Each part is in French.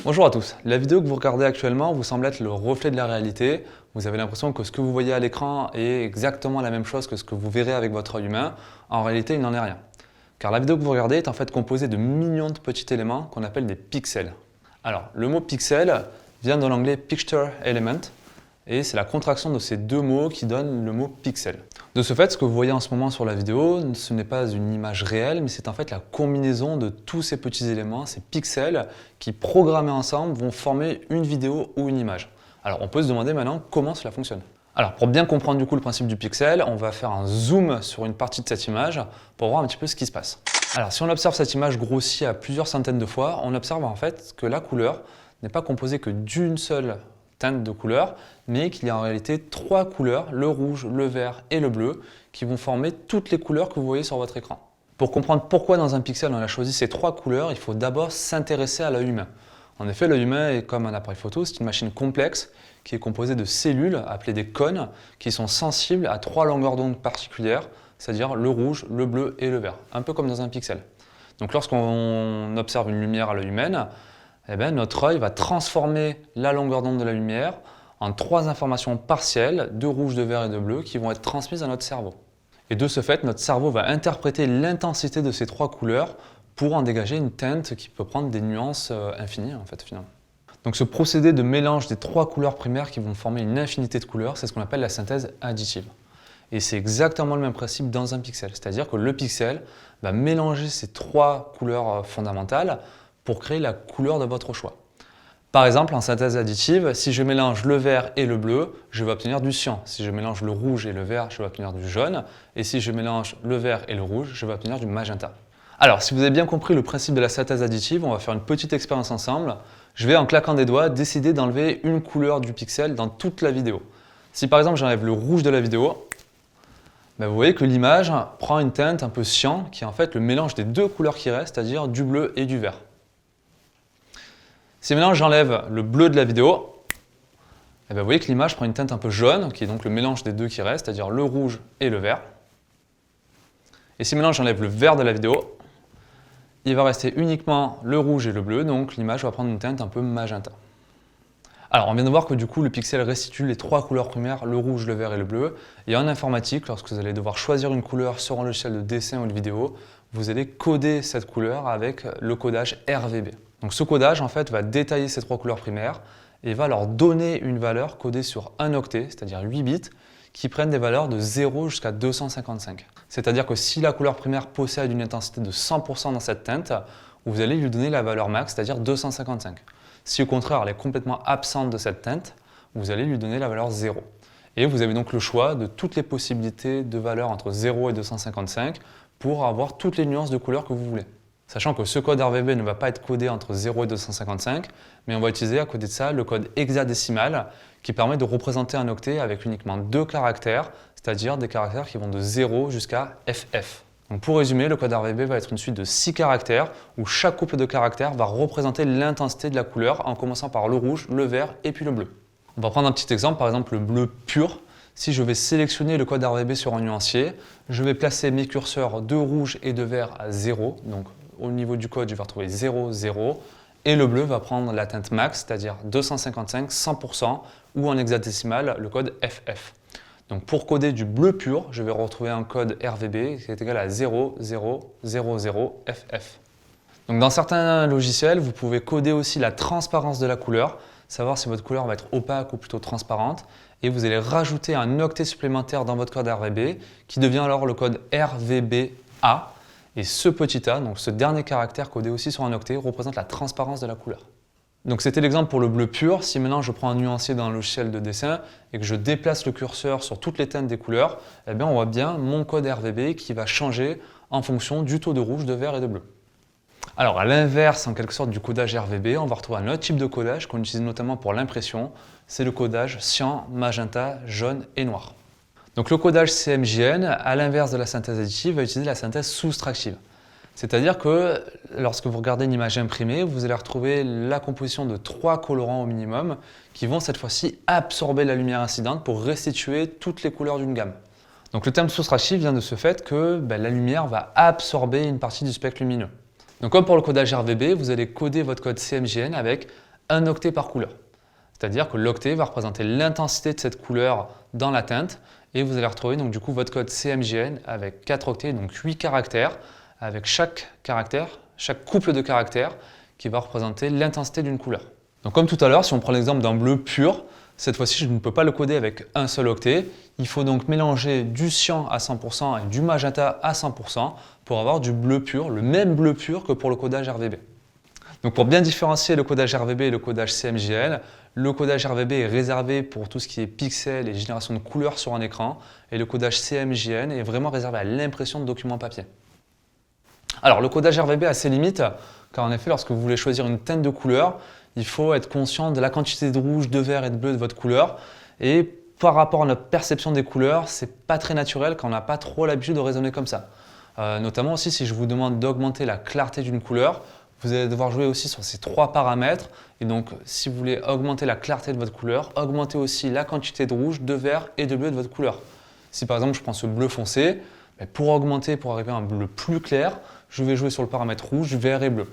Bonjour à tous, la vidéo que vous regardez actuellement vous semble être le reflet de la réalité. Vous avez l'impression que ce que vous voyez à l'écran est exactement la même chose que ce que vous verrez avec votre œil humain. En réalité, il n'en est rien. Car la vidéo que vous regardez est en fait composée de millions de petits éléments qu'on appelle des pixels. Alors, le mot pixel vient de l'anglais picture element et c'est la contraction de ces deux mots qui donne le mot pixel. De ce fait, ce que vous voyez en ce moment sur la vidéo, ce n'est pas une image réelle, mais c'est en fait la combinaison de tous ces petits éléments, ces pixels, qui programmés ensemble vont former une vidéo ou une image. Alors on peut se demander maintenant comment cela fonctionne. Alors pour bien comprendre du coup le principe du pixel, on va faire un zoom sur une partie de cette image pour voir un petit peu ce qui se passe. Alors si on observe cette image grossie à plusieurs centaines de fois, on observe en fait que la couleur n'est pas composée que d'une seule teinte de couleur, mais qu'il y a en réalité trois couleurs, le rouge, le vert et le bleu, qui vont former toutes les couleurs que vous voyez sur votre écran. Pour comprendre pourquoi dans un pixel on a choisi ces trois couleurs, il faut d'abord s'intéresser à l'œil humain. En effet, l'œil humain est comme un appareil photo, c'est une machine complexe qui est composée de cellules appelées des cônes qui sont sensibles à trois longueurs d'onde particulières, c'est-à-dire le rouge, le bleu et le vert, un peu comme dans un pixel. Donc lorsqu'on observe une lumière à l'œil humain, notre œil va transformer la longueur d'onde de la lumière en trois informations partielles, de rouge, de vert et de bleu, qui vont être transmises à notre cerveau. Et de ce fait, notre cerveau va interpréter l'intensité de ces trois couleurs pour en dégager une teinte qui peut prendre des nuances infinies en fait finalement. Donc ce procédé de mélange des trois couleurs primaires qui vont former une infinité de couleurs, c'est ce qu'on appelle la synthèse additive. Et c'est exactement le même principe dans un pixel, c'est-à-dire que le pixel va mélanger ces trois couleurs fondamentales pour créer la couleur de votre choix. Par exemple, en synthèse additive, si je mélange le vert et le bleu, je vais obtenir du cyan. Si je mélange le rouge et le vert, je vais obtenir du jaune. Et si je mélange le vert et le rouge, je vais obtenir du magenta. Alors, si vous avez bien compris le principe de la synthèse additive, on va faire une petite expérience ensemble. Je vais, en claquant des doigts, décider d'enlever une couleur du pixel dans toute la vidéo. Si par exemple j'enlève le rouge de la vidéo, vous voyez que l'image prend une teinte un peu cyan, qui est en fait le mélange des deux couleurs qui restent, c'est-à-dire du bleu et du vert. Si maintenant j'enlève le bleu de la vidéo, vous voyez que l'image prend une teinte un peu jaune, qui est donc le mélange des deux qui restent, c'est-à-dire le rouge et le vert. Et si maintenant j'enlève le vert de la vidéo, il va rester uniquement le rouge et le bleu, donc l'image va prendre une teinte un peu magenta. Alors on vient de voir que du coup le pixel restitue les trois couleurs primaires, le rouge, le vert et le bleu. Et en informatique, lorsque vous allez devoir choisir une couleur sur un logiciel de dessin ou de vidéo, vous allez coder cette couleur avec le codage RVB. Donc ce codage en fait va détailler ces trois couleurs primaires et va leur donner une valeur codée sur un octet, c'est-à-dire 8 bits, qui prennent des valeurs de 0 jusqu'à 255. C'est-à-dire que si la couleur primaire possède une intensité de 100% dans cette teinte, vous allez lui donner la valeur max, c'est-à-dire 255. Si au contraire elle est complètement absente de cette teinte, vous allez lui donner la valeur 0. Et vous avez donc le choix de toutes les possibilités de valeurs entre 0 et 255 pour avoir toutes les nuances de couleurs que vous voulez. Sachant que ce code RVB ne va pas être codé entre 0 et 255, mais on va utiliser à côté de ça le code hexadécimal qui permet de représenter un octet avec uniquement deux caractères, c'est-à-dire des caractères qui vont de 0 jusqu'à FF. Donc pour résumer, le code RVB va être une suite de 6 caractères où chaque couple de caractères va représenter l'intensité de la couleur en commençant par le rouge, le vert et puis le bleu. On va prendre un petit exemple, par exemple le bleu pur. Si je vais sélectionner le code RVB sur un nuancier, je vais placer mes curseurs de rouge et de vert à 0. Donc au niveau du code, je vais retrouver 0, 0. Et le bleu va prendre la teinte max, c'est-à-dire 255, 100%, ou en hexadécimal, le code FF. Donc pour coder du bleu pur, je vais retrouver un code RVB qui est égal à 0, 0, 0, 0, FF. Donc dans certains logiciels, vous pouvez coder aussi la transparence de la couleur, savoir si votre couleur va être opaque ou plutôt transparente, et vous allez rajouter un octet supplémentaire dans votre code RVB qui devient alors le code RVBA. Et ce petit a, donc ce dernier caractère codé aussi sur un octet, représente la transparence de la couleur. Donc c'était l'exemple pour le bleu pur. Si maintenant je prends un nuancier dans un logiciel de dessin et que je déplace le curseur sur toutes les teintes des couleurs, on voit bien mon code RVB qui va changer en fonction du taux de rouge, de vert et de bleu. Alors à l'inverse en quelque sorte du codage RVB, on va retrouver un autre type de codage qu'on utilise notamment pour l'impression, c'est le codage cyan, magenta, jaune et noir. Donc le codage CMJN, à l'inverse de la synthèse additive, va utiliser la synthèse soustractive. C'est-à-dire que lorsque vous regardez une image imprimée, vous allez retrouver la composition de 3 colorants au minimum qui vont cette fois-ci absorber la lumière incidente pour restituer toutes les couleurs d'une gamme. Donc le terme soustractif vient de ce fait que la lumière va absorber une partie du spectre lumineux. Donc comme pour le codage RVB, vous allez coder votre code CMJN avec un octet par couleur. C'est-à-dire que l'octet va représenter l'intensité de cette couleur dans la teinte et vous allez retrouver donc du coup votre code CMJN avec 4 octets, donc 8 caractères, avec chaque caractère, chaque couple de caractères qui va représenter l'intensité d'une couleur. Donc comme tout à l'heure, si on prend l'exemple d'un bleu pur, cette fois-ci je ne peux pas le coder avec un seul octet. Il faut donc mélanger du cyan à 100% et du magenta à 100% pour avoir du bleu pur, le même bleu pur que pour le codage RVB. Donc pour bien différencier le codage RVB et le codage CMJN, le codage RVB est réservé pour tout ce qui est pixels et génération de couleurs sur un écran, et le codage CMJN est vraiment réservé à l'impression de documents papier. Alors le codage RVB a ses limites, car en effet lorsque vous voulez choisir une teinte de couleur, il faut être conscient de la quantité de rouge, de vert et de bleu de votre couleur, et par rapport à notre perception des couleurs, c'est pas très naturel quand on n'a pas trop l'habitude de raisonner comme ça. Notamment aussi si je vous demande d'augmenter la clarté d'une couleur, vous allez devoir jouer aussi sur ces 3 paramètres. Et donc, si vous voulez augmenter la clarté de votre couleur, augmentez aussi la quantité de rouge, de vert et de bleu de votre couleur. Si par exemple, je prends ce bleu foncé, pour augmenter, pour arriver à un bleu plus clair, je vais jouer sur le paramètre rouge, vert et bleu.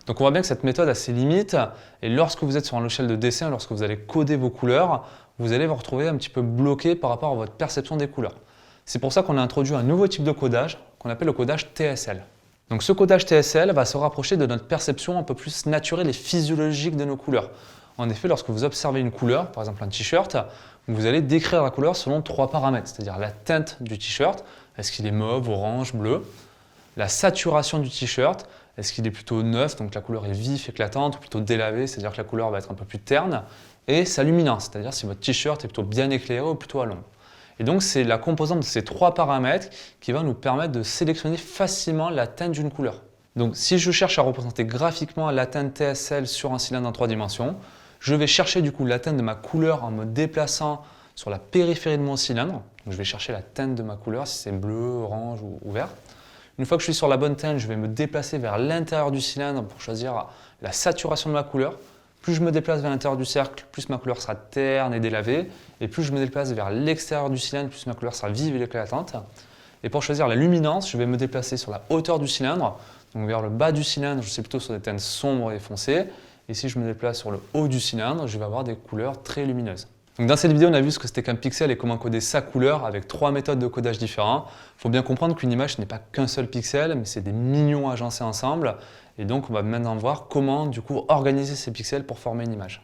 Donc on voit bien que cette méthode a ses limites. Et lorsque vous êtes sur un logiciel de dessin, lorsque vous allez coder vos couleurs, vous allez vous retrouver un petit peu bloqué par rapport à votre perception des couleurs. C'est pour ça qu'on a introduit un nouveau type de codage qu'on appelle le codage TSL. Donc ce codage TSL va se rapprocher de notre perception un peu plus naturelle et physiologique de nos couleurs. En effet, lorsque vous observez une couleur, par exemple un t-shirt, vous allez décrire la couleur selon 3 paramètres, c'est-à-dire la teinte du t-shirt, est-ce qu'il est mauve, orange, bleu, la saturation du t-shirt, est-ce qu'il est plutôt neuf, donc la couleur est vive, éclatante, ou plutôt délavée, c'est-à-dire que la couleur va être un peu plus terne, et sa luminance, c'est-à-dire si votre t-shirt est plutôt bien éclairé ou plutôt à l'ombre. Et donc, c'est la composante de ces 3 paramètres qui va nous permettre de sélectionner facilement la teinte d'une couleur. Donc, si je cherche à représenter graphiquement la teinte TSL sur un cylindre en 3 dimensions, je vais chercher du coup la teinte de ma couleur en me déplaçant sur la périphérie de mon cylindre. Donc, je vais chercher la teinte de ma couleur, si c'est bleu, orange ou vert. Une fois que je suis sur la bonne teinte, je vais me déplacer vers l'intérieur du cylindre pour choisir la saturation de ma couleur. Plus je me déplace vers l'intérieur du cercle, plus ma couleur sera terne et délavée. Et plus je me déplace vers l'extérieur du cylindre, plus ma couleur sera vive et éclatante. Et pour choisir la luminance, je vais me déplacer sur la hauteur du cylindre. Donc vers le bas du cylindre, je suis plutôt sur des teintes sombres et foncées. Et si je me déplace sur le haut du cylindre, je vais avoir des couleurs très lumineuses. Donc dans cette vidéo, on a vu ce que c'était qu'un pixel et comment coder sa couleur avec 3 méthodes de codage différentes. Il faut bien comprendre qu'une image, ce n'est pas qu'un seul pixel, mais c'est des millions agencés ensemble. Et donc, on va maintenant voir comment du coup organiser ces pixels pour former une image.